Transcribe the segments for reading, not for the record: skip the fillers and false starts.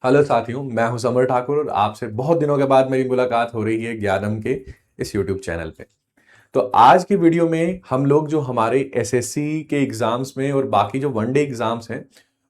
Hello साथियों, मैं हूं समर ठाकुर और आपसे बहुत दिनों के बाद मेरी मुलाकात हो रही है ज्ञानम के इस यूट्यूब चैनल पे। तो आज की वीडियो में हम लोग जो हमारे एसएससी के एग्जाम्स में और बाकी जो वनडे एग्जाम्स हैं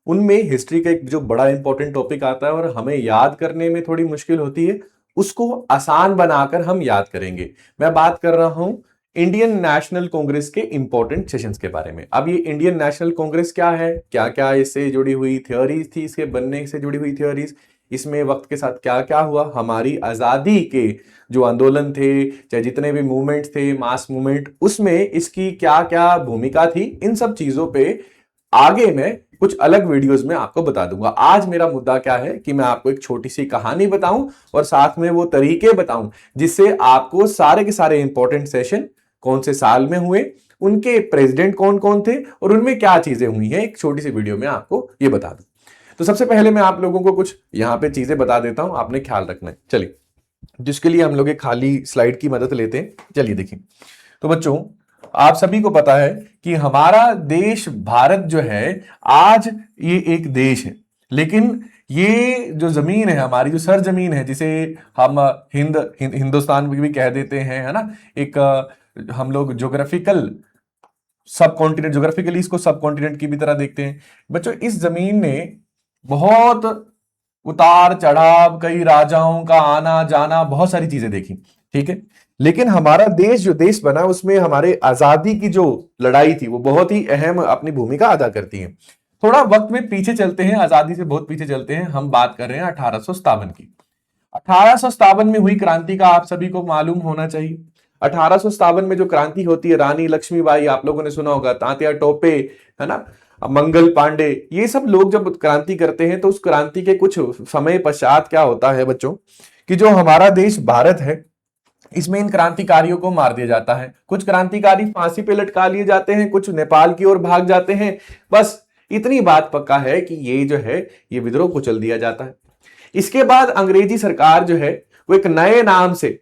उनमें हिस्ट्री का एक जो बड़ा इंपॉर्टेंट टॉपिक आता है और हमें याद करने में थोड़ी मुश्किल होती है, उसको आसान बनाकर हम याद करेंगे। मैं बात कर रहा हूं इंडियन नेशनल कांग्रेस के इंपॉर्टेंट सेशंस के बारे में। अब ये इंडियन नेशनल कांग्रेस क्या है, क्या क्या इससे जुड़ी हुई थ्योरीज थी, इसके बनने से जुड़ी हुई थ्योरीज, इसमें वक्त के साथ क्या क्या हुआ, हमारी आजादी के जो आंदोलन थे, चाहे जितने भी मूवमेंट्स थे, मास मूवमेंट, उसमें इसकी क्या क्या भूमिका थी, इन सब चीजों पे आगे मैं कुछ अलग वीडियोस में आपको बता दूंगा। आज मेरा मुद्दा क्या है कि मैं आपको एक छोटी सी कहानी बताऊं और साथ में वो तरीके बताऊं जिससे आपको सारे के सारे इंपॉर्टेंट सेशन कौन से साल में हुए, उनके प्रेसिडेंट कौन कौन थे और उनमें क्या चीजें हुई हैं, एक छोटी सी वीडियो में आपको ये बता दूं। तो सबसे पहले मैं आप लोगों को कुछ यहां पे चीजें बता देता हूं, आपने ख्याल रखना है। चलिए, जिसके लिए हम लोग एक खाली स्लाइड की मदद लेते हैं। चलिए देखिए, तो बच्चों आप सभी को पता है कि हमारा देश भारत जो है आज ये एक देश है, लेकिन ये जो जमीन है, हमारी जो सरजमीन है, जिसे हम हिंदुस्तान भी कह देते हैं, है ना, एक हम लोग ज्योग्राफिकल सब कॉन्टिनेंट, ज्योग्राफिकली इसको सब कॉन्टिनेंट की भी तरह देखते हैं। बच्चों, इस जमीन ने बहुत उतार चढ़ाव, कई राजाओं का आना जाना, बहुत सारी चीजें देखी, ठीक है। लेकिन हमारा देश जो देश बना उसमें हमारे आजादी की जो लड़ाई थी वो बहुत ही अहम अपनी भूमिका अदा करती है। थोड़ा वक्त में पीछे चलते हैं, आजादी से बहुत पीछे चलते हैं, हम बात कर रहे हैं 1857 की। 1857 में हुई क्रांति का आप सभी को मालूम होना चाहिए। 1857 में जो क्रांति होती है, रानी लक्ष्मीबाई, आप लोगों ने सुना होगा, तात्या टोपे, है ना, मंगल पांडे, ये सब लोग जब क्रांति करते हैं तो उस क्रांति के कुछ समय पश्चात क्या होता है बच्चों, कि जो हमारा देश भारत है इसमें इन क्रांतिकारियों को मार दिया जाता है। कुछ क्रांतिकारी फांसी पे लटका लिए जाते हैं, कुछ नेपाल की ओर भाग जाते हैं। बस इतनी बात पक्का है कि ये जो है ये विद्रोह कुचल दिया जाता है। इसके बाद अंग्रेजी सरकार जो है वो एक नए नाम से,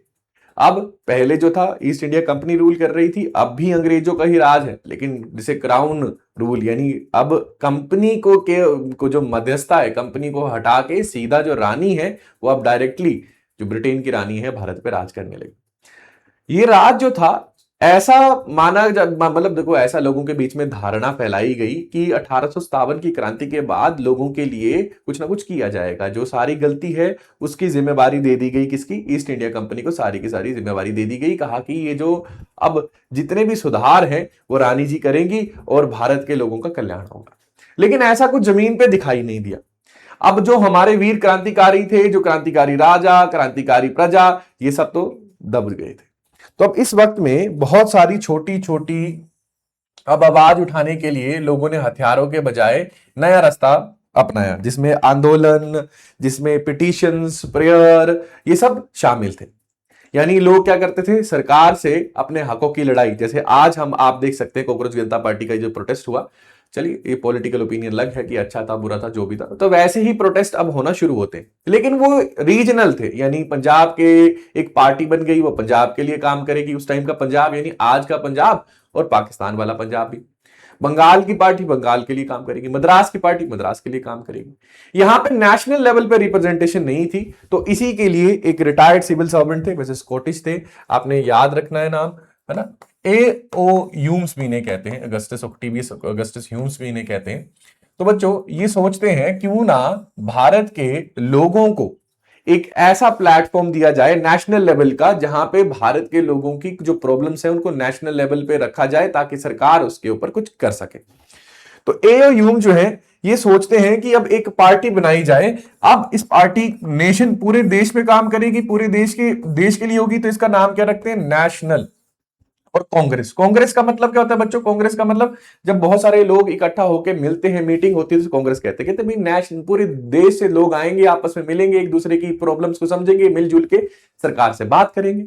अब पहले जो था ईस्ट इंडिया कंपनी रूल कर रही थी, अब भी अंग्रेजों का ही राज है, लेकिन जिसे क्राउन रूल, यानी अब कंपनी को जो मध्यस्थता है, कंपनी को हटा के सीधा जो रानी है वो अब डायरेक्टली जो ब्रिटेन की रानी है भारत पे राज करने लगी। ये राज जो था, ऐसा मतलब देखो, ऐसा लोगों के बीच में धारणा फैलाई गई कि 1857 की क्रांति के बाद लोगों के लिए कुछ ना कुछ किया जाएगा। जो सारी गलती है उसकी जिम्मेवारी दे दी गई, किसकी? ईस्ट इंडिया कंपनी को सारी की सारी जिम्मेवारी दे दी गई। कहा कि ये जो अब जितने भी सुधार हैं वो रानी जी करेंगी और भारत के लोगों का कल्याण होगा। लेकिन ऐसा कुछ जमीन पे दिखाई नहीं दिया। अब जो हमारे वीर क्रांतिकारी थे, जो क्रांतिकारी राजा, क्रांतिकारी प्रजा, ये सब तो दब गए थे। तो अब इस वक्त में बहुत सारी छोटी छोटी अब आवाज उठाने के लिए लोगों ने हथियारों के बजाय नया रास्ता अपनाया, जिसमें आंदोलन, जिसमें पिटीशंस, प्रेयर, ये सब शामिल थे। यानी लोग क्या करते थे, सरकार से अपने हकों की लड़ाई, जैसे आज हम आप देख सकते हैं कॉकरोच जनता पार्टी का जो प्रोटेस्ट हुआ, चलिए ये पॉलिटिकल ओपिनियन अलग है कि अच्छा था बुरा था जो भी था, तो वैसे ही प्रोटेस्ट अब होना शुरू होते हैं, लेकिन वो रीजनल थे। यानी पंजाब के एक पार्टी बन गई, वो पंजाब के लिए काम करेगी, उस टाइम का पंजाब यानी आज का पंजाब, और पाकिस्तान वाला पंजाब भी। बंगाल की पार्टी बंगाल के लिए काम करेगी, मद्रास की पार्टी मद्रास के लिए काम करेगी। यहां पे नेशनल लेवल पे रिप्रेजेंटेशन नहीं थी, तो इसी के लिए एक रिटायर्ड सिविल सर्वेंट थे, वैसे स्कॉटिश थे, आपने याद रखना है नाम, है ना, ए ओ ह्यूम्स भी इन्हें कहते हैं, अगस्टस ऑक्टेवियस अगस्टस ह्यूम्स भी इन्हें कहते हैं। तो बच्चों ये सोचते हैं क्यों ना भारत के लोगों को एक ऐसा प्लेटफॉर्म दिया जाए नेशनल लेवल का, जहां पे भारत के लोगों की जो प्रॉब्लम्स है उनको नेशनल लेवल पे रखा जाए ताकि सरकार उसके ऊपर कुछ कर सके। तो ए ह्यूम जो है ये सोचते हैं कि अब एक पार्टी बनाई जाए। अब इस पार्टी नेशन पूरे देश में काम करेगी, पूरे देश के लिए होगी, तो इसका नाम क्या रखते हैं? नेशनल। और कांग्रेस, कांग्रेस का मतलब क्या होता है बच्चों? कांग्रेस का मतलब जब बहुत सारे लोग इकट्ठा होकर मिलते हैं, मीटिंग होती है, तो कांग्रेस कहते हैं, कहते भाई नेशनल, पूरे देश से लोग आएंगे, आपस में मिलेंगे, एक दूसरे की प्रॉब्लम्स को समझेंगे, मिलजुल के सरकार से बात करेंगे।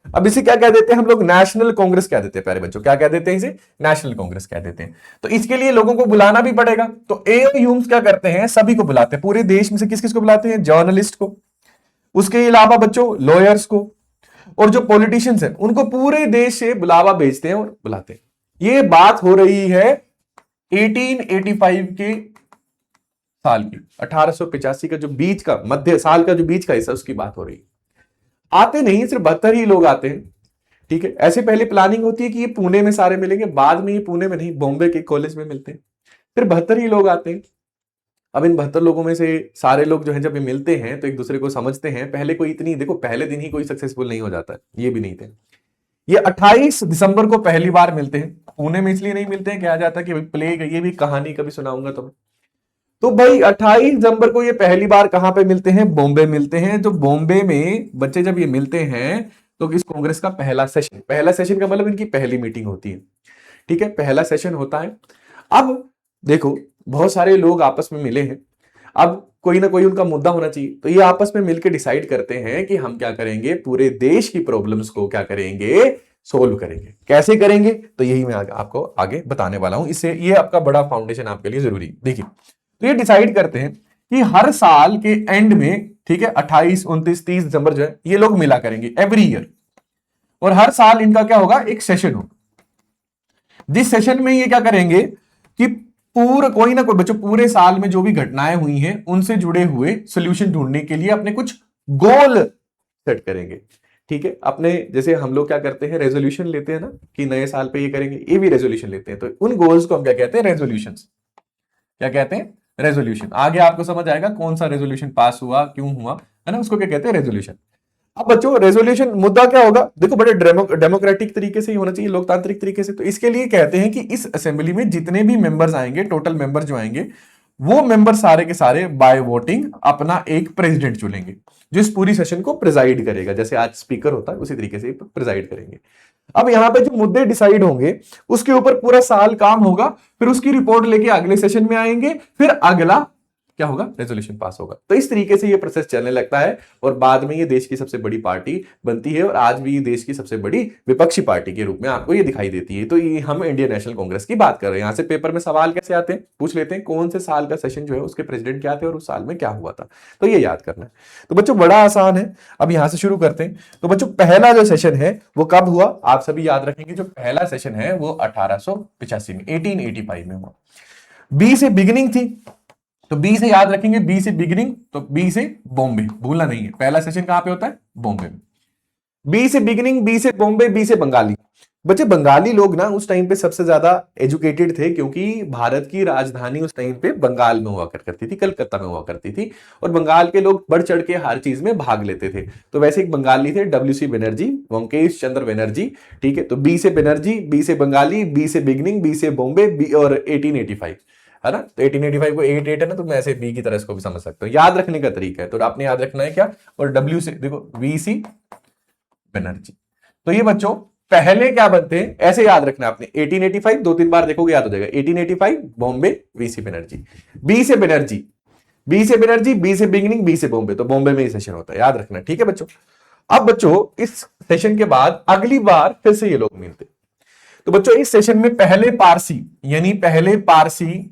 अब इसे क्या कह देते हैं हम लोग? नेशनल कांग्रेस कह देते हैं। प्यारे बच्चों, क्या कह देते हैं? इसे नेशनल कांग्रेस कह देते हैं। तो इसके लिए लोगों को बुलाना भी पड़ेगा, तो ए ह्यूम्स क्या करते हैं? सभी को बुलाते हैं, पूरे देश में से किस किस को बुलाते हैं? जर्नलिस्ट को, उसके अलावा बच्चों लॉयर्स को, और जो पॉलिटिशियंस हैं उनको पूरे देश से बुलावा भेजते हैं और बुलाते हैं। ये बात हो रही है 1885 के साल की, 1885 का जो बीच का मध्य साल का जो बीच का हिस्सा, उसकी बात हो रही है। आते नहीं, सिर्फ 72 ही लोग आते हैं, ठीक है। ऐसे पहले प्लानिंग होती है कि ये पुणे में सारे मिलेंगे, बाद में ये पुणे में नहीं, बॉम्बे के कॉलेज में मिलते हैं, फिर 72 ही लोग आते हैं। अब इन 72 लोगों में से सारे लोग जो है जब ये मिलते हैं तो एक दूसरे को समझते हैं। पहले कोई इतनी, देखो पहले दिन ही कोई सक्सेसफुल नहीं हो जाता है, ये भी नहीं थे। ये 28 दिसंबर को पहली बार मिलते हैं। पुणे में इसलिए नहीं मिलते हैं, कहा जाता है कि प्लेग, ये भी कहानी कभी सुनाऊंगा तुम्हें। तो भाई 28 दिसंबर को ये पहली बार कहां पे मिलते हैं? बॉम्बे मिलते हैं। तो बॉम्बे में बच्चे जब ये मिलते हैं तो इस कांग्रेस का पहला सेशन का मतलब इनकी पहली मीटिंग होती है, ठीक है, पहला सेशन होता है। अब देखो, बहुत सारे लोग आपस में मिले हैं, अब कोई ना कोई उनका मुद्दा होना चाहिए, तो ये आपस में मिलकर डिसाइड करते हैं कि हम क्या करेंगे, पूरे देश की प्रॉब्लम्स को क्या करेंगे, सोल्व करेंगे। कैसे करेंगे, तो यही मैं आपको आगे बताने वाला हूं। इससे ये आपका बड़ा फाउंडेशन आपके लिए जरूरी। देखिए, तो ये डिसाइड करते हैं कि हर साल के एंड में, ठीक है, 28, 29, 30 दिसंबर जो है ये लोग मिला करेंगे एवरी ईयर, और हर साल इनका क्या होगा, एक सेशन होगा। जिस सेशन में ये क्या करेंगे कि पूरा कोई ना कोई बच्चों पूरे साल में जो भी घटनाएं हुई हैं उनसे जुड़े हुए सॉल्यूशन ढूंढने के लिए अपने कुछ गोल सेट करेंगे, ठीक है। अपने जैसे हम लोग क्या करते हैं, रेजोल्यूशन लेते हैं ना कि नए साल पे ये करेंगे, ये भी रेजोल्यूशन लेते हैं। तो उन गोल्स को हम क्या कहते हैं, रेजोल्यूशंस। क्या कहते हैं, रेजोल्यूशन। आगे आपको समझ आएगा कौन सा रेजोल्यूशन पास हुआ, क्यों हुआ, है ना, उसको क्या कहते हैं, रेजोल्यूशन। अब बच्चों रेजोल्यूशन मुद्दा क्या होगा, देखो बड़े डेमोक्रेटिक तरीके से ही होना चाहिए, लोकतांत्रिक तरीके से। तो इसके लिए कहते हैं कि इस असेंबली में जितने भी मेंबर्स आएंगे, टोटल मेंबर जो आएंगे, वो मेंबर सारे के सारे बाय वोटिंग अपना एक प्रेसिडेंट चुनेंगे, जो इस पूरी सेशन को प्रिजाइड करेगा। जैसे आज स्पीकर होता है उसी तरीके से प्रिजाइड करेंगे। अब यहां पे जो मुद्दे डिसाइड होंगे उसके ऊपर पूरा साल काम होगा, फिर उसकी रिपोर्ट लेके अगले सेशन में आएंगे, फिर अगला क्या होगा, रेजोल्यूशन पास होगा। तो इस तरीके से ये प्रोसेस चलने लगता है, और बाद में ये देश की सबसे बड़ी पार्टी बनती है, और आज भी ये देश की सबसे बड़ी विपक्षी पार्टी के रूप में आपको ये दिखाई देती है। तो ये हम इंडियन नेशनल कांग्रेस की बात कर रहे हैं। यहां से पेपर में सवाल कैसे आते हैं, पूछ लेते हैं कौन से साल का सेशन जो है उसके प्रेसिडेंट क्या थे और उस साल में क्या हुआ था, तो ये याद करना है। तो बच्चों बड़ा आसान है। अब यहां से शुरू करते हैं। तो बच्चों पहला जो सेशन है वो कब हुआ, आप सभी याद रखेंगे, जो पहला सेशन है वो 1885 में, 1885 में हुआ। बी से बिगिनिंग थी, तो बी से याद रखेंगे, बी से बिगिनिंग, तो बी से बॉम्बे, भूलना नहीं है। पहला सेशन कहां पे होता है, बॉम्बे में। बी से बिगिनिंग, बी से बॉम्बे, बी से बंगाली। बच्चे बंगाली लोग ना उस टाइम पे सबसे ज्यादा एजुकेटेड थे, क्योंकि भारत की राजधानी उस टाइम पे बंगाल में हुआ करती थी, कलकत्ता में हुआ करती थी, और बंगाल के लोग बढ़ चढ़ के हर चीज में भाग लेते थे। तो वैसे एक बंगाली थे, WC बनर्जी, वंकेश चंद्र बनर्जी, ठीक है। तो बी से बनर्जी, बी से बंगाली, बी से बिगिनिंग, बी से बॉम्बे, बी और 1885, है ना। तो 1885 को 88 है ना, तो मैं ऐसे बी की तरह इसको भी समझ सकता हूं। याद रखने का तरीका है, तो आपने याद रखना है क्या, और डब्ल्यू से देखो, VC बनर्जी। तो ये बच्चों पहले क्या बनते हैं, ऐसे याद रखना आपने, 1885 2-3 बार देखोगे याद हो जाएगा। 1885 बॉम्बे, VC बनर्जी, बी से बनर्जी, बी से बनर्जी, बी से बिगिनिंग, बी से बॉम्बे, तो बॉम्बे में ही सेशन होता है, याद रखना, ठीक है बच्चों। अब बच्चों इस सेशन के बाद अगली बार फिर से ये लोग मिलते। तो बच्चों इस सेशन में पहले पारसी, यानी पहले पारसी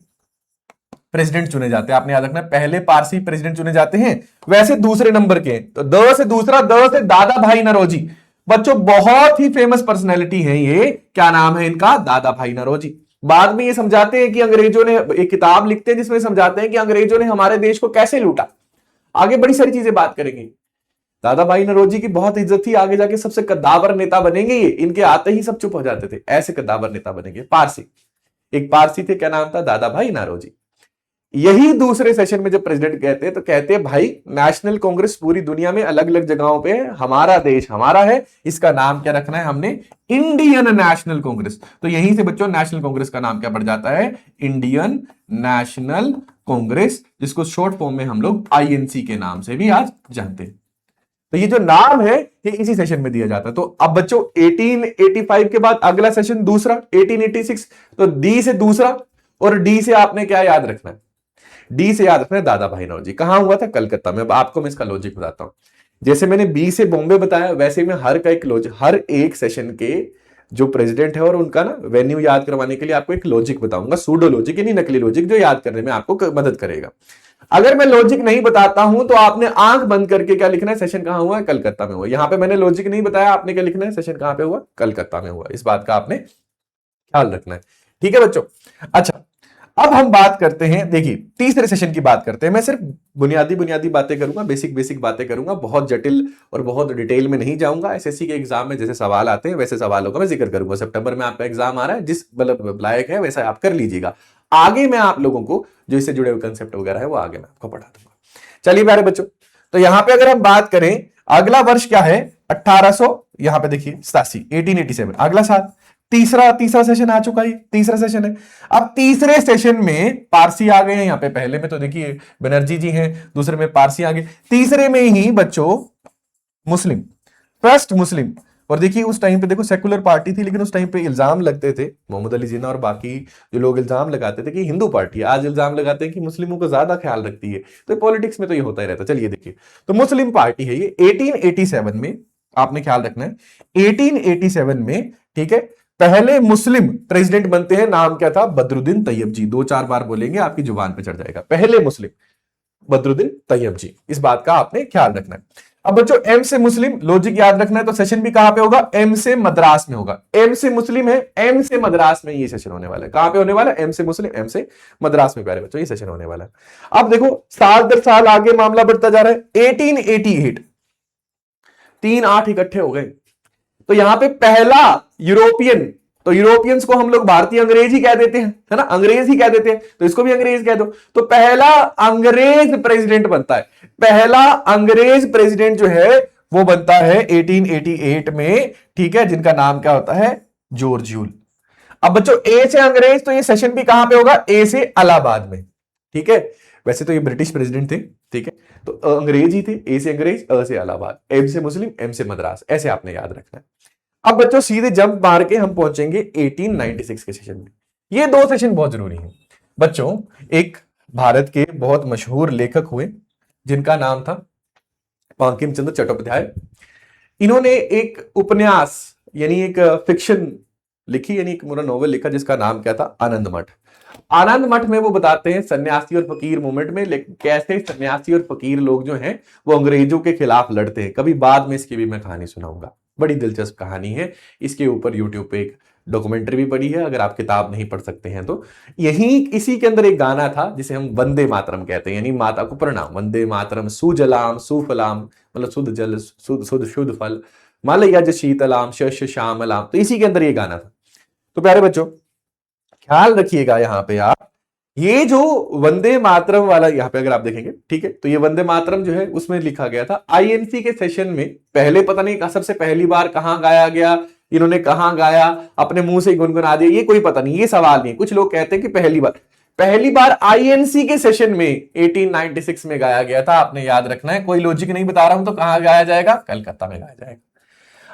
प्रेसिडेंट चुने जाते हैं। आपने याद रखना, पहले पारसी प्रेसिडेंट चुने जाते हैं। वैसे दूसरे नंबर के, तो द से दूसरा, द से दादा भाई नौरोजी। बच्चों बहुत ही फेमस पर्सनैलिटी है ये, क्या नाम है इनका, दादा भाई नौरोजी। बाद में ये समझाते हैं कि अंग्रेजों ने, एक किताब लिखते हैं जिसमें समझाते हैं कि अंग्रेजों ने हमारे देश को कैसे लूटा। आगे बड़ी सारी चीजें बात करेंगे। दादा भाई नौरोजी की बहुत इज्जत थी, आगे जाके सबसे कद्दावर नेता बनेंगे ये, इनके आते ही सब चुप हो जाते थे, ऐसे कद्दावर नेता बनेंगे। पारसी, एक पारसी थे, क्या नाम था, दादा भाई नौरोजी। यही दूसरे सेशन में जब प्रेसिडेंट कहते हैं तो कहते हैं भाई नेशनल कांग्रेस पूरी दुनिया में अलग अलग जगहों पे है, हमारा देश हमारा है, इसका नाम क्या रखना है हमने, इंडियन नेशनल कांग्रेस। तो यहीं से बच्चों नेशनल कांग्रेस का नाम क्या पड़ जाता है, इंडियन नेशनल कांग्रेस, जिसको शॉर्ट फॉर्म में हम लोग INC के नाम से भी आज जानते हैं। तो ये जो नाम है ये इसी सेशन में दिया जाता है। तो अब बच्चों 1885 के बाद अगला सेशन दूसरा 1886, तो डी से दूसरा, और डी से आपने क्या याद रखना है, डी से याद रखना है दादा भाई नौरोजी। कहां हुआ था, कलकत्ता में। अब आपको मैं इसका लॉजिक बताता हूं। जैसे मैंने बी से बॉम्बे बताया, वैसे मैं हर का एक लॉजिक, हर एक सेशन के जो प्रेसिडेंट है और उनका ना वेन्यू याद करवाने के लिए आपको एक लॉजिक बताऊंगा, सूडो लॉजिक यानी नकली लॉजिक, जो याद करने में आपको मदद करेगा। अगर मैं लॉजिक नहीं बताता हूं तो आपने आंख बंद करके क्या लिखना है, सेशन कहां हुआ है, कलकत्ता में हुआ। यहां पे मैंने लॉजिक नहीं बताया, आपने क्या लिखना है, सेशन कहां पे हुआ, कलकत्ता में हुआ। इस बात का आपने ख्याल रखना है, ठीक है बच्चों। अच्छा, अब हम बात करते हैं, देखिए तीसरे सेशन की बात करते हैं। मैं सिर्फ बुनियादी बुनियादी बातें करूंगा, बेसिक बेसिक बातें करूंगा, बहुत जटिल और बहुत डिटेल में नहीं जाऊंगा। एसएससी के एग्जाम में जैसे सवाल आते हैं वैसे सवालों का मैं जिक्र करूंगा। सितंबर में आपका एग्जाम आ रहा है, जिस मतलब लायक है वैसा आप कर लीजिएगा। आगे मैं आप लोगों को जो इससे जुड़े हुए कंसेप्ट वगैरह है वो आगे मैं आपको पढ़ा दूंगा। चलिए प्यारे बच्चों, तो यहां पे अगर हम बात करें, अगला वर्ष क्या है, 1800, यहां पे देखिए 87, 1887 अगला साल। तीसरा सेशन आ चुका है, तीसरा सेशन है। अब तीसरे सेशन में पारसी आ गए हैं यहां पे। पहले में तो देखिए बनर्जी जी हैं, दूसरे में पारसी आ गए, तीसरे में ही बच्चों मुस्लिम, फर्स्ट मुस्लिम। और देखिए उस टाइम पे देखो सेकुलर पार्टी थी, लेकिन उस टाइम पे इल्जाम लगते थे, मोहम्मद अली जिन्ना और बाकी जो लोग इल्जाम लगाते थे कि हिंदू पार्टी है। आज इल्जाम लगाते हैं कि मुस्लिमों को ज्यादा ख्याल रखती है। तो पॉलिटिक्स में तो ये होता ही रहता है। चलिए देखिए, तो मुस्लिम पार्टी है ये। 1887 में आपने ख्याल रखना है, 1887 में, ठीक है, पहले मुस्लिम प्रेसिडेंट बनते हैं। नाम क्या था, बदरुद्दीन तैयब जी। 2-4 बार बोलेंगे, आपकी जुबान पे चढ़ जाएगा, पहले मुस्लिम बदरुद्दीन तैयब जी। इस बात का आपने ख्याल रखना है। अब बच्चों एम से मुस्लिम, लॉजिक याद रखना है, तो सेशन भी कहां पे होगा, एम से मद्रास में होगा। एम से मुस्लिम है, एम से मद्रास में ये सेशन होने वाला है। कहां पे होने वाला है, एम से मुस्लिम, एम से मद्रास में प्यारे बच्चों ये सेशन होने वाला है। अब देखो साल दर साल आगे मामला बढ़ता जा रहा है। 1888 3-8 इकट्ठे हो गए। तो यहां पे पहला यूरोपियन, तो यूरोपियंस को हम लोग भारतीय अंग्रेज ही कह देते हैं, है ना, अंग्रेज ही कह देते हैं, तो इसको भी अंग्रेज कह दो। तो पहला अंग्रेज प्रेसिडेंट बनता है। पहला अंग्रेज प्रेसिडेंट जो है वो बनता है 1888 में, ठीक है, जिनका नाम क्या होता है, जॉर्ज ह्यूल। अब बच्चों ए से अंग्रेज, तो ये सेशन भी कहां पे होगा, ए से इलाहाबाद में, ठीक है। वैसे तो ये ब्रिटिश प्रेसिडेंट थे, ठीक है, तो अंग्रेज ही थे। ए से अंग्रेज, अ से इलाहाबाद, एम से मुस्लिम, एम से मद्रास, ऐसे आपने याद रखना है। अब बच्चों सीधे जंप मार के हम पहुंचेंगे 1896 के सेशन में। ये दो सेशन बहुत जरूरी हैं बच्चों। एक भारत के बहुत मशहूर लेखक हुए जिनका नाम था बंकिम चंद्र चट्टोपाध्याय। इन्होंने एक उपन्यास यानी एक फिक्शन लिखी, यानी एक पूरा नॉवेल लिखा, जिसका नाम क्या था, आनंद मठ। आनंद मठ में वो बताते हैं सन्यासी और फकीर मूवमेंट में कैसे सन्यासी और फकीर लोग जो हैं वो अंग्रेजों के खिलाफ लड़ते हैं। कभी बाद में इसकी भी मैं कहानी सुनाऊंगा, बड़ी दिलचस्प कहानी है। इसके ऊपर यूट्यूब पे एक डॉक्यूमेंट्री भी पड़ी है, अगर आप किताब नहीं पढ़ सकते हैं तो। यही इसी के अंदर एक गाना था जिसे हम वंदे मातरम कहते हैं, यानी माता को प्रणाम, वंदे मातरम सुजलाम सुफलाम, मतलब शुद्ध जल शुद्ध शुद्ध फल, मालयज शीतलाम शस्य श्यामलाम। तो इसी के अंदर ये गाना था। तो प्यारे बच्चों ख्याल रखिएगा यहां पे आप, ये जो वंदे मातरम वाला यहां पे अगर आप देखेंगे, ठीक है, तो ये वंदे मातरम जो है उसमें लिखा गया था आईएनसी के सेशन में। पहले पता नहीं सबसे पहली बार कहां गाया गया, इन्होंने कहां गाया, अपने मुंह से गुनगुना दिया, ये कोई पता नहीं, ये सवाल नहीं। कुछ लोग कहते हैं कि पहली बार आईएनसी के सेशन में 1896 में गाया गया था। आपने याद रखना है, कोई लॉजिक नहीं बता रहा हूं, तो कहां गाया जाएगा, कलकत्ता में गाया जाएगा।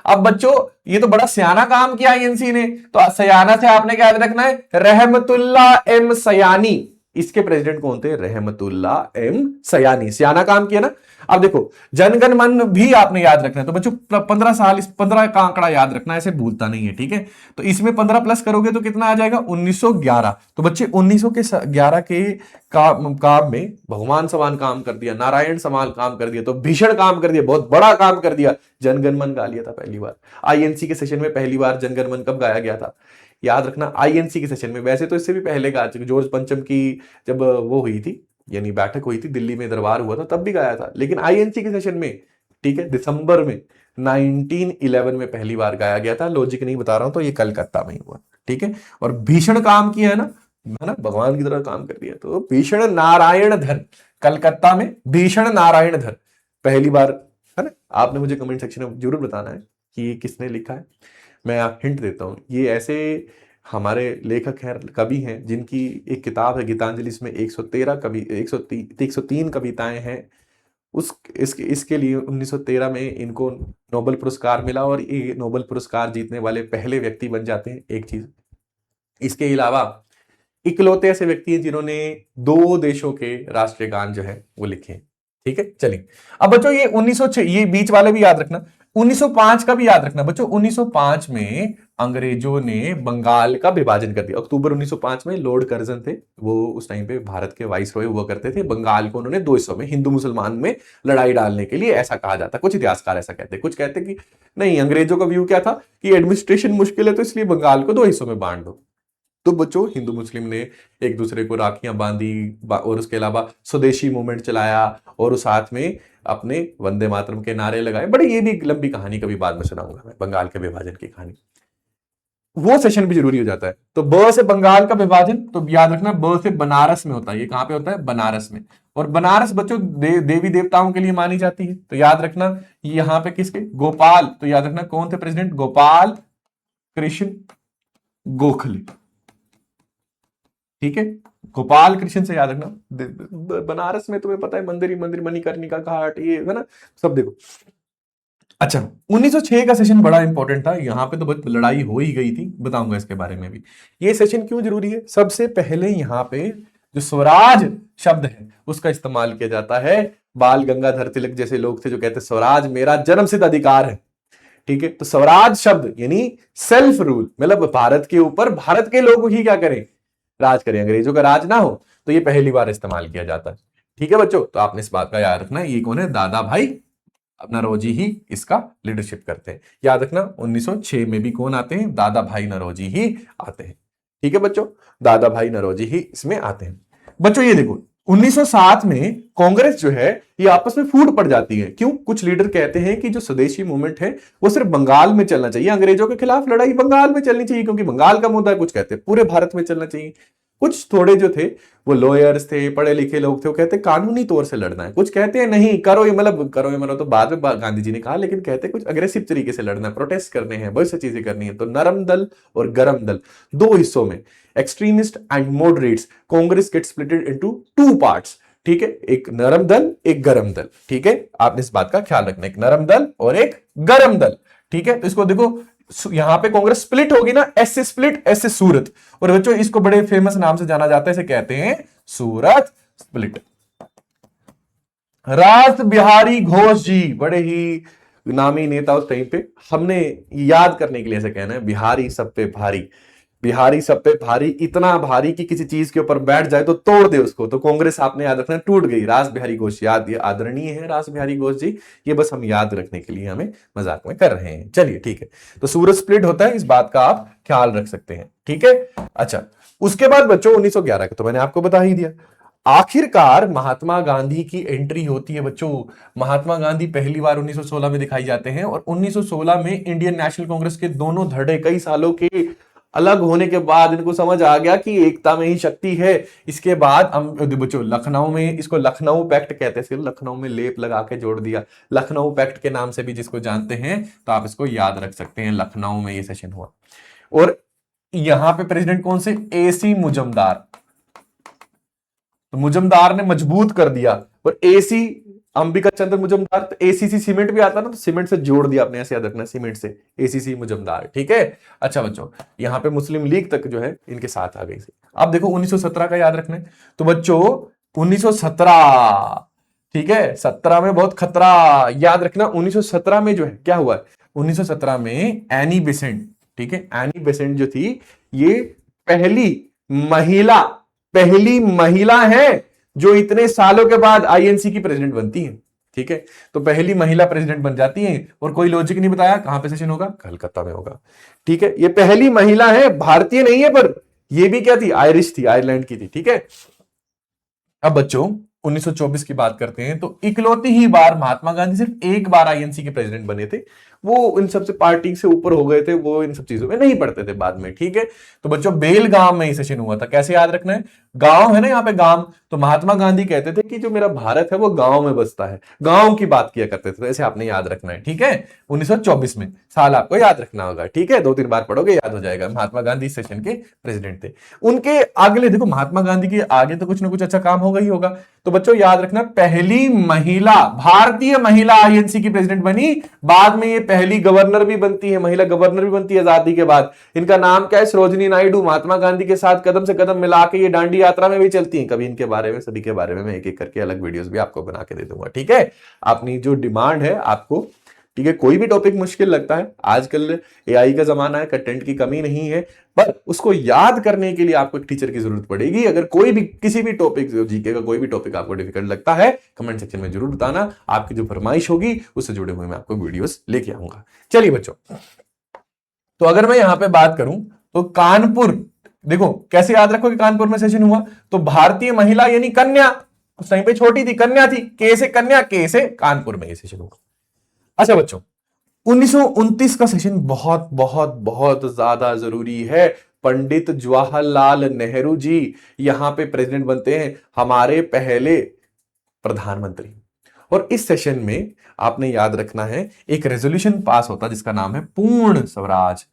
अब बच्चों ये तो बड़ा सियाना काम किया आईएनसी ने, तो सयाना से आपने क्या याद रखना है, रहमतुल्ला एम सयानी। इसके प्रेसिडेंट कौन थे, रहमतुल्ला एम सयानी। सियाना काम किया ना। अब देखो जनगण मन भी आपने याद रखना है। तो बच्चों 15 साल, इस 15 का आंकड़ा याद रखना है, ऐसे भूलता नहीं है, ठीक है। तो इसमें 15 प्लस करोगे तो कितना आ जाएगा, 1911। तो बच्चे 1911 के काम में भगवान समान काम कर दिया, नारायण समान काम कर दिया, तो भीषण काम कर दिया, बहुत बड़ा काम कर दिया। जनगण मन गा लिया था पहली बार आईएनसी के सेशन में। पहली बार जनगण मन कब गाया गया था, याद रखना, आईएनसी के सेशन में। वैसे तो इससे भी पहले गा चुके, जॉर्ज पंचम की जब वो हुई थी, यानी बैठक हुई थी, दिल्ली में दरबार हुआ था, तब भी गाया था। लेकिन आईएनसी के सेशन में, ठीक है, दिसंबर में 1911 में पहली बार गाया गया था। लॉजिक नहीं बता रहा हूं, तो ये कलकत्ता में ही हुआ, ठीक है। और भीषण काम किया है ना, भगवान की तरह काम कर दिया। तो भीषण नारायण धर, कलकत्ता में भीषण नारायण धर पहली बार, है ना। आपने मुझे कमेंट सेक्शन में जरूर बताना है कि ये किसने लिखा है। मैं आप हिंट देता हूं, ये ऐसे हमारे लेखक हैं, कवि हैं, जिनकी एक किताब है गीतांजलि, इसमें 103 कविताएं हैं। इसके लिए 1913 में इनको नोबेल पुरस्कार मिला, और ये नोबेल पुरस्कार जीतने वाले पहले व्यक्ति बन जाते हैं। एक चीज, इसके अलावा इकलौते ऐसे व्यक्ति हैं जिन्होंने 2 देशों के राष्ट्रीय गान जो है वो लिखे हैं, ठीक है। चलिए अब बच्चों ये 1906, ये बीच वाले भी याद रखना। 1905 का भी याद रखना बच्चों। 1905 में अंग्रेजों ने बंगाल का विभाजन कर दिया। अक्टूबर 1905 में लॉर्ड कर्जन थे, वो उस टाइम पे भारत के वाइसरॉय हुआ करते थे। बंगाल को उन्होंने 2 हिस्सों में, हिंदू मुसलमान में लड़ाई डालने के लिए, ऐसा कहा जाता है। कुछ इतिहासकार ऐसा कहते हैं, कुछ कहते हैं कि नहीं, अंग्रेजों का व्यू क्या था कि एडमिनिस्ट्रेशन मुश्किल है, तो इसलिए बंगाल को 2 हिस्सों में बांट दो। तो बच्चों हिंदू मुस्लिम ने एक दूसरे को राखियां बांधी और उसके अलावा स्वदेशी मूवमेंट चलाया और उस साथ में अपने वंदे मातरम के नारे लगाए। बड़े ये भी एक लंबी कहानी कभी बाद में सुनाऊंगा मैं, बंगाल के विभाजन की कहानी, वो सेशन भी जरूरी हो जाता है। तो ब से बंगाल का विभाजन, तो याद रखना ब से बनारस में होता है। ये कहां पे होता है? बनारस में। और बनारस बच्चों देवी देवताओं के लिए मानी जाती है। तो याद रखना यहां पे किसके? गोपाल। तो याद रखना कौन थे प्रेसिडेंट? गोपाल कृष्ण गोखले। ठीक है, गोपाल कृष्ण से याद रखना। बनारस में तुम्हें पता है मंदिर ही मंदिर, मणिकर्णिका घाट, ये है ना, सब देखो। अच्छा, 1906 का सेशन बड़ा इंपॉर्टेंट था। यहां पे तो बहुत लड़ाई हो ही गई थी, बताऊंगा इसके बारे में भी। ये सेशन क्यों जरूरी है? सबसे पहले यहां पे जो स्वराज शब्द है उसका इस्तेमाल किया जाता है। बाल गंगाधर तिलक जैसे लोग थे जो कहते स्वराज मेरा जन्मसिद्ध अधिकार है। ठीक है, तो स्वराज शब्द यानी सेल्फ रूल, मतलब भारत के ऊपर भारत के लोग ही क्या करें? राज करें, अंग्रेजों का राज ना हो। तो ये पहली बार इस्तेमाल किया जाता है। ठीक है बच्चों, तो आपने इस बात का याद रखना। ये कौन है? दादा भाई नौरोजी ही इसका लीडरशिप करते हैं। याद रखना 1906 में भी कौन आते हैं? दादा भाई नौरोजी ही आते हैं। ठीक है बच्चों, दादा भाई नौरोजी ही इसमें आते हैं। बच्चों ये देखो 1907 में कांग्रेस जो है ये आपस में फूट पड़ जाती है। क्यों? कुछ लीडर कहते हैं कि जो स्वदेशी मूवमेंट है वो सिर्फ बंगाल में चलना चाहिए, अंग्रेजों के खिलाफ लड़ाई बंगाल में चलनी चाहिए क्योंकि बंगाल का मुद्दा है। कुछ कहते हैं पूरे भारत में चलना चाहिए। कुछ थोड़े जो थे वो लॉयर्स थे, पढ़े लिखे लोग थे, वो कहते कानूनी तौर से लड़ना है। कुछ कहते हैं नहीं करो ये, मतलब करो ये मरो तो बाद में गांधी जी ने कहा, लेकिन कहते कुछ अग्रेसिव तरीके से लड़ना है, प्रोटेस्ट करने हैं, बहुत सी चीजें करनी है। तो नरम दल और गरम दल दो हिस्सों में, extremists and moderates, Congress get splitted into two parts. ठीक है, एक नरम दल एक गरम दल। ठीक है, आपने इस बात का ख्याल रखना, एक नरम दल और एक गरम दल। ठीक है, तो इसको देखो यहां पे कांग्रेस स्प्लिट होगी ना, एस से स्प्लिट, एस से सूरत। और बच्चों इसको बड़े फेमस नाम से जाना जाता है, इसे कहते हैं सूरत स्प्लिट। रास बिहारी घोष जी बड़े ही नामी नेता उस टाइम पे, हमने याद करने के लिए ऐसे कहना है बिहारी सब पे भारी। बिहारी सब पे भारी, इतना भारी कि किसी चीज के ऊपर बैठ जाए तो तोड़ दे उसको। तो कांग्रेस आपने याद रखना टूट गई। रास बिहारी घोष याद, ये आदरणीय है रास बिहारी घोष जी, ये बस हम याद रखने के लिए हमें मजाक में कर रहे हैं। चलिए ठीक है, तो सूरत स्प्लिट होता है, इस बात का आप ख्याल रख सकते हैं। ठीक है, अच्छा उसके बाद बच्चों 1911 का तो मैंने आपको बता ही दिया। आखिरकार महात्मा गांधी की एंट्री होती है बच्चों। महात्मा गांधी पहली बार 1916 में दिखाई जाते हैं और 1916 में इंडियन नेशनल कांग्रेस के दोनों धड़े, कई सालों के अलग होने के बाद इनको समझ आ गया कि एकता में ही शक्ति है। इसके बाद हम बच्चों लखनऊ में, इसको लखनऊ पैक्ट कहते हैं, लखनऊ में लेप लगा के जोड़ दिया, लखनऊ पैक्ट के नाम से भी जिसको जानते हैं, तो आप इसको याद रख सकते हैं। लखनऊ में ये सेशन हुआ और यहां पे प्रेसिडेंट कौन से? एसी मुजमदार। तो मुजमदार ने मजबूत कर दिया। और एसी अंबिका चंद्र मुजमदार, तो एसीसी सीमेंट भी आता ना, तो सीमेंट से जोड़ दिया, अपने ऐसे याद रखना, सीमेंट से एसीसी मुजमदार। ठीक है, अच्छा बच्चों यहां पे मुस्लिम लीग तक जो है इनके साथ आ गई थी। अब देखो 1917 का याद रखना है। तो बच्चों 1917, ठीक है, 17 में बहुत खतरा, याद रखना। 1917 में जो है क्या हुआ? 1917 में एनी बेसेंट, ठीक है, एनी बेसेंट जो थी ये पहली महिला है जो इतने सालों के बाद आईएनसी की प्रेसिडेंट बनती है। ठीक है, तो पहली महिला प्रेसिडेंट बन जाती है। और कोई लॉजिक नहीं बताया कहां पे सेशन होगा? कलकत्ता में होगा। ठीक है, ये पहली महिला है, भारतीय नहीं है, पर ये भी क्या थी? आयरिश थी, आयरलैंड की थी। ठीक है, अब बच्चों 1924 की बात करते हैं। तो इकलौती ही बार महात्मा गांधी सिर्फ एक बार आईएनसी के प्रेसिडेंट बने थे। वो इन सबसे पार्टी से ऊपर हो गए थे, वो इन सब चीजों में नहीं पढ़ते थे बाद में। ठीक है, तो बच्चों बेलगाम में ही सेशन हुआ था। कैसे याद रखना है? गांव है ना यहाँ पे, गांव। तो महात्मा गांधी कहते थे कि जो मेरा भारत है वो गांव में बसता है, गांव की बात किया करते थे। तो ऐसे आपने याद रखना है। ठीक है, 1924 में साल आपको याद रखना होगा। ठीक है, 2-3 बार पढ़ोगे याद हो जाएगा। महात्मा गांधी सेशन के प्रेसिडेंट थे। उनके अगले देखो, महात्मा गांधी के आगे तो कुछ ना कुछ अच्छा काम होगा ही होगा। तो बच्चों याद रखना, पहली महिला, भारतीय महिला आईएनसी की प्रेसिडेंट बनी। बाद में ये पहली गवर्नर भी बनती है, महिला गवर्नर भी बनती है आजादी के बाद। इनका नाम क्या है? सरोजिनी नायडू। महात्मा गांधी के साथ कदम से कदम मिला के ये दांडी यात्रा में भी चलती हैं। कभी इनके बारे में, सभी के बारे में मैं एक एक करके अलग वीडियोस भी आपको बना के दे दूंगा। ठीक है, अपनी जो डिमांड है आपको, ठीक है, कोई भी टॉपिक मुश्किल लगता है, आजकल एआई का जमाना है, कंटेंट की कमी नहीं है, पर उसको याद करने के लिए आपको एक टीचर की जरूरत पड़ेगी। अगर कोई भी किसी भी टॉपिक, जीके का कोई भी टॉपिक आपको डिफिकल्ट लगता है, कमेंट सेक्शन में जरूर बताना। आपकी जो फरमाइश होगी उससे जुड़े हुए मैं आपको वीडियोस लेके आऊंगा। चलिए बच्चों, तो अगर मैं यहां पे बात करूं तो कानपुर देखो कैसे याद रखो कि कानपुर में सेशन हुआ, तो भारतीय महिला यानी कन्या, उस टाइम पे छोटी थी, कन्या थी, के से कन्या, के से कानपुर में ये सेशन हुआ। अच्छा बच्चों, 1929 का सेशन बहुत बहुत बहुत ज्यादा जरूरी है। पंडित जवाहरलाल नेहरू जी यहां पे प्रेसिडेंट बनते हैं, हमारे पहले प्रधानमंत्री। और इस सेशन में आपने याद रखना है एक रेजोल्यूशन पास होता जिसका नाम है पूर्ण स्वराज।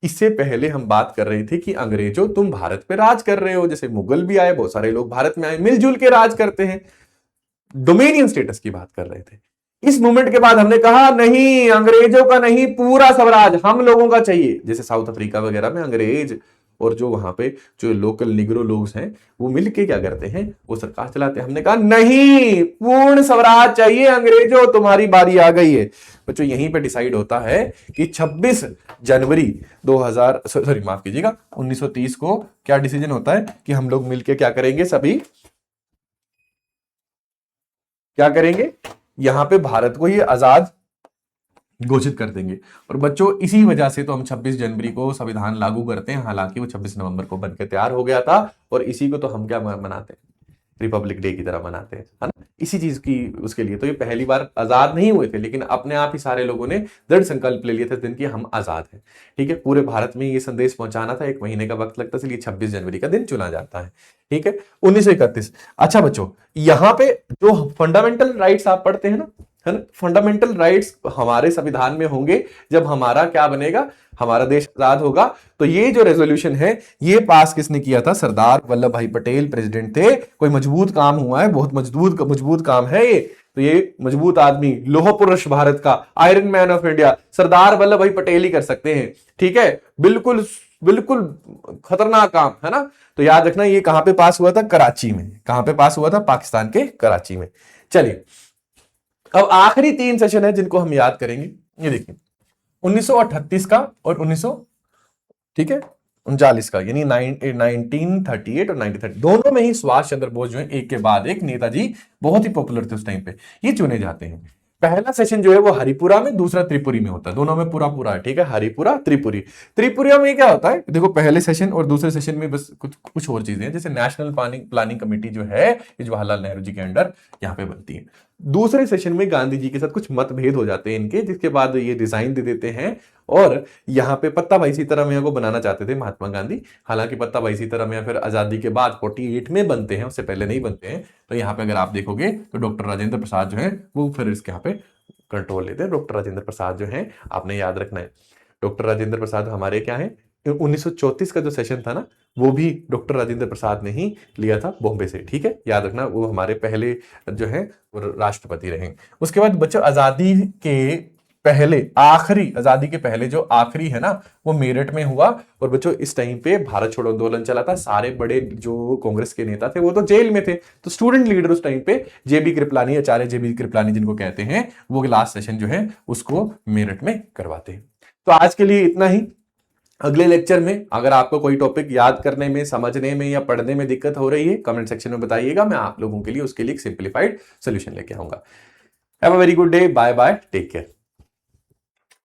इससे पहले हम बात कर रहे थे कि अंग्रेजों तुम भारत पे राज कर रहे हो, जैसे मुगल भी आए, बहुत सारे लोग भारत में आए, मिलजुल के राज करते हैं, डोमेनियन स्टेटस की बात कर रहे थे। इस मूवमेंट के बाद हमने कहा नहीं, अंग्रेजों का नहीं, पूरा स्वराज हम लोगों का चाहिए। जैसे साउथ अफ्रीका वगैरह में अंग्रेज और जो वहां पे जो लोकल निग्रो लोग हैं वो मिलके क्या करते हैं, वो सरकार चलाते हैं। हमने कहा नहीं, पूर्ण स्वराज चाहिए, अंग्रेजों तुम्हारी बारी आ गई है। बच्चों यहीं पे डिसाइड होता है कि 26 जनवरी 2000 सॉरी माफ कीजिएगा 1930 को क्या डिसीजन होता है कि हम लोग मिलके क्या करेंगे, सभी क्या करेंगे, यहां पे भारत को ये आजाद घोषित कर देंगे। और बच्चों इसी वजह से तो हम 26 जनवरी को संविधान लागू करते हैं, हालांकि वो 26 नवंबर को बनकर तैयार हो गया था। और इसी को तो हम क्या मनाते हैं, रिपब्लिक डे की तरह मनाते हैं, है ना, इसी चीज की उसके लिए। तो ये पहली बार आजाद नहीं हुए थे, लेकिन अपने आप ही सारे लोगों ने दृढ़ संकल्प ले लिया था दिन की हम आजाद हैं। ठीक है, पूरे भारत में ये संदेश पहुंचाना था, 1 महीने का वक्त लगता है, इसलिए 26 जनवरी का दिन चुना जाता है। ठीक है, 1931। अच्छा बच्चों, यहां पे जो फंडामेंटल राइट्स आप पढ़ते हैं ना, है ना, फंडामेंटल राइट्स हमारे संविधान में होंगे जब हमारा क्या बनेगा, हमारा देश आजाद होगा। तो ये जो रेजोल्यूशन है ये पास किसने किया था, सरदार वल्लभ भाई पटेल प्रेसिडेंट थे। कोई मजबूत काम हुआ है, बहुत मजबूत मजबूत काम है ये। तो ये मजबूत आदमी, लोह पुरुष भारत का, iron man of India, Sardar Vallabh भाई पटेल ही कर सकते हैं। ठीक है, बिल्कुल बिल्कुल खतरनाक काम है ना। तो याद रखना ये कहां पे पास हुआ था, कराची में। कहां पे पास हुआ था, पाकिस्तान के कराची में। चलिए अब आखिरी 3 सेशन है जिनको हम याद करेंगे। ये देखिए 1938 का और 1900 ठीक है 39 का, यानी 1938 और 1930 दोनों में ही सुभाष चंद्र बोस जो है एक के बाद एक नेताजी बहुत ही पॉपुलर थे उस टाइम पे, ये चुने जाते हैं। पहला सेशन जो है वो हरिपुरा में, दूसरा त्रिपुरी में होता है, दोनों में पूरा पूरा है। ठीक है, हरिपुरा त्रिपुरी। त्रिपुरा में क्या होता है, देखो पहले सेशन और दूसरे सेशन में बस कुछ कुछ और चीजें हैं, जैसे नेशनल प्लानिंग कमेटी जो है ये जवाहरलाल नेहरू जी के अंडर यहाँ पे बनती है। दूसरे सेशन में गांधी जी के साथ कुछ मतभेद हो जाते हैं इनके, जिसके बाद ये रिजाइन दे देते हैं और यहाँ पे पत्ता भाई सीतारामैया को बनाना चाहते थे महात्मा गांधी। हालांकि पत्ता भाई सीतारामैया फिर आजादी के बाद 48 में बनते हैं, उससे पहले नहीं बनते हैं। तो यहाँ पे अगर आप देखोगे तो डॉक्टर राजेंद्र प्रसाद जो है वो फिर इसके यहाँ पे कंट्रोल लेते हैं। डॉक्टर राजेंद्र प्रसाद जो है आपने याद रखना है, डॉक्टर राजेंद्र प्रसाद हमारे क्या है, 1934 का जो सेशन था ना वो भी डॉक्टर राजेंद्र प्रसाद ने ही लिया था बॉम्बे से। ठीक है, याद रखना वो हमारे पहले जो है राष्ट्रपति रहे। उसके बाद बच्चों आजादी के पहले आखिरी, आजादी के पहले जो आखिरी है ना वो मेरठ में हुआ। और बच्चों इस टाइम पे भारत छोड़ो आंदोलन चला था, सारे बड़े जो कांग्रेस के नेता थे वो तो जेल में थे। तो स्टूडेंट लीडर उस टाइम पे जेबी कृपलानी, आचार्य जेबी कृपलानी जिनको कहते हैं, वो लास्ट सेशन जो है उसको मेरठ में करवाते हैं। तो आज के लिए इतना ही। अगले लेक्चर में अगर आपको कोई टॉपिक याद करने में, समझने में या पढ़ने में दिक्कत हो रही है, कमेंट सेक्शन में बताइएगा, मैं आप लोगों के लिए उसके लिए एक सिंप्लीफाइड सोल्यूशन लेके आऊंगा। Have a very good day, bye bye, take care.